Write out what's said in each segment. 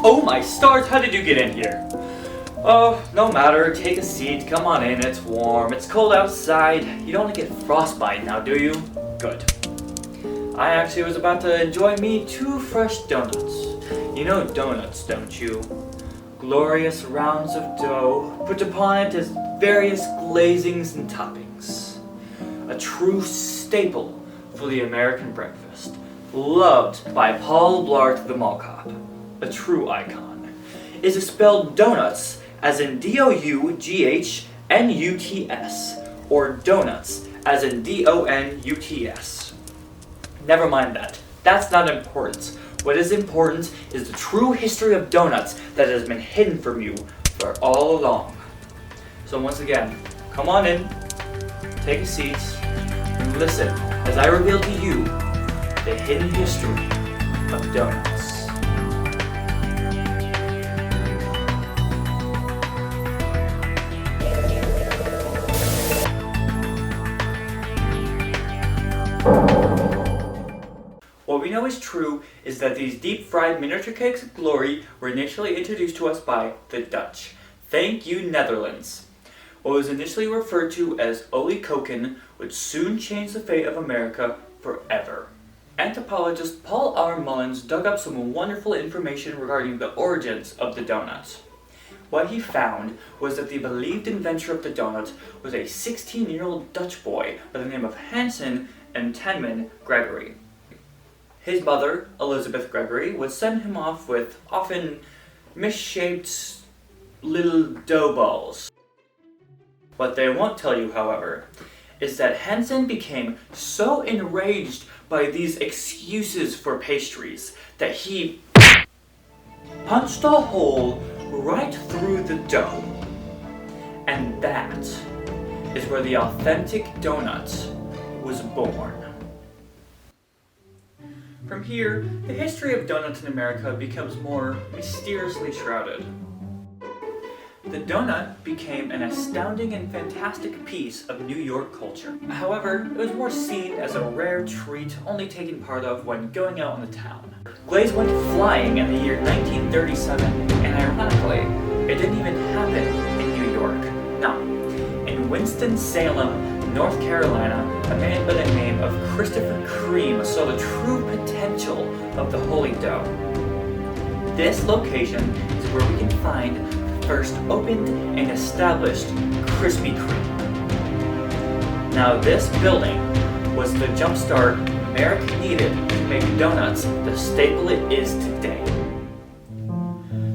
Oh my stars, how did you get in here? Oh, no matter, take a seat, come on in, it's warm, it's cold outside. You don't want to get frostbite now, do you? Good. I actually was about to enjoy me 2 fresh donuts. You know donuts, don't you? Glorious rounds of dough, put upon it as various glazings and toppings. A true staple for the American breakfast, loved by Paul Blart the Mall Cop, a true icon. Is spelled donuts, as in D-O-U-G-H-N-U-T-S, or donuts, as in D-O-N-U-T-S. Never mind that. That's not important. What is important is the true history of donuts that has been hidden from you for all along. So once again, come on in, take a seat, and listen as I reveal to you the hidden history of donuts. What we know is true is that these deep-fried miniature cakes of glory were initially introduced to us by the Dutch. Thank you, Netherlands. What was initially referred to as olie koeken would soon change the fate of America forever. Anthropologist Paul R. Mullins dug up some wonderful information regarding the origins of the donuts. What he found was that the believed inventor of the donut was a 16-year-old Dutch boy by the name of Hansen and Tenman Gregory. His mother, Elizabeth Gregory, would send him off with often misshaped little dough balls. What they won't tell you, however, is that Hansen became so enraged by these excuses for pastries that he punched a hole right through the dough. And that is where the authentic donut was born. From here, the history of donuts in America becomes more mysteriously shrouded. The donut became an astounding and fantastic piece of New York culture. However, it was more seen as a rare treat only taken part of when going out in the town. Glaze went flying in the year 1937, and ironically, it didn't even happen in New York. No. In Winston-Salem, North Carolina, a man by the name of Christopher Cream saw the true potential of the holy dough. This location is where we can find the first opened and established Krispy Kreme. Now this building was the jumpstart America needed to make donuts the staple it is today.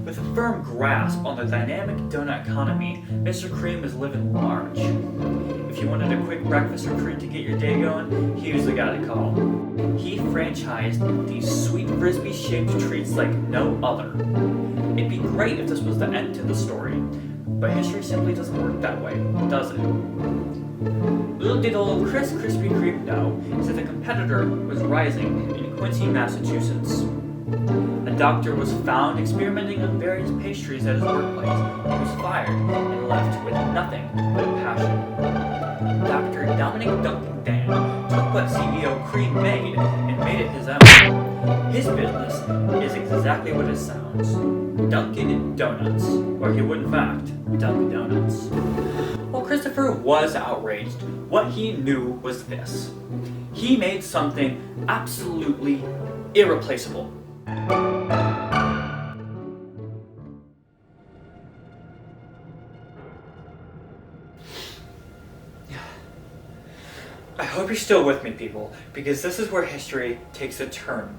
With a firm grasp on the dynamic donut economy, Mr. Cream was living large. If you wanted a quick breakfast or treat to get your day going, he was the guy to call. He franchised these sweet frisbee-shaped treats like no other. It'd be great if this was the end to the story, but history simply doesn't work that way, does it? Little did old Krispy Kreme know is that the competitor was rising in Quincy, Massachusetts. A doctor was found experimenting on various pastries at his workplace. He was fired and left with nothing but passion. Dr. Dominic Duncan Dan took what CEO Cream made and made it his own. His business is exactly what it sounds. Dunkin' Donuts, or he would in fact Dunkin' Donuts. While Christopher was outraged, what he knew was this. He made something absolutely irreplaceable. I hope you're still with me, people, because this is where history takes a turn.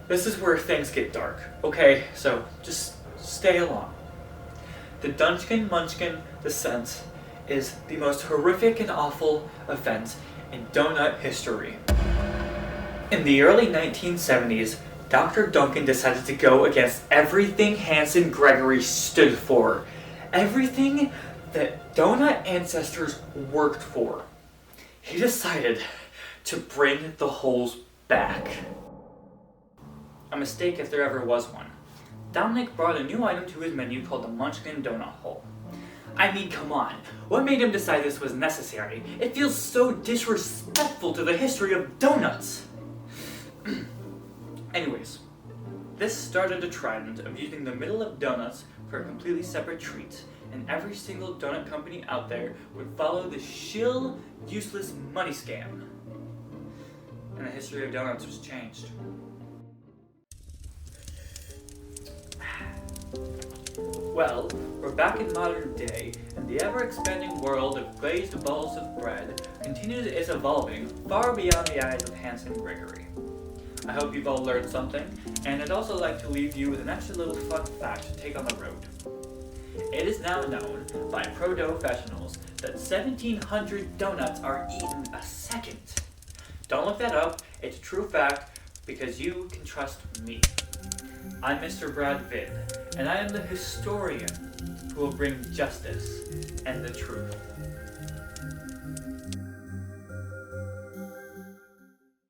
This is where things get dark. Okay, so just stay along. The Dunkin' Munchkin descent is the most horrific and awful event in donut history. In the early 1970s, Dr. Duncan decided to go against everything Hansen Gregory stood for. Everything that donut ancestors worked for. He decided to bring the holes back. A mistake if there ever was one. Dominic brought a new item to his menu called the Munchkin Donut Hole. I mean, come on. What made him decide this was necessary? It feels so disrespectful to the history of donuts. Anyways, This started a trend of using the middle of donuts for a completely separate treat, and every single donut company out there would follow this shill, useless money scam. And the history of donuts was changed. Well, we're back in modern day, and the ever-expanding world of glazed balls of bread continues its evolving far beyond the eyes of Hans and Gregory. I hope you've all learned something, and I'd also like to leave you with an extra little fun fact to take on the road. It is now known by pro-dough professionals that 1,700 donuts are eaten a second. Don't look that up, it's a true fact, because you can trust me. I'm Mr. Brad Vidd, and I am the historian who will bring justice and the truth.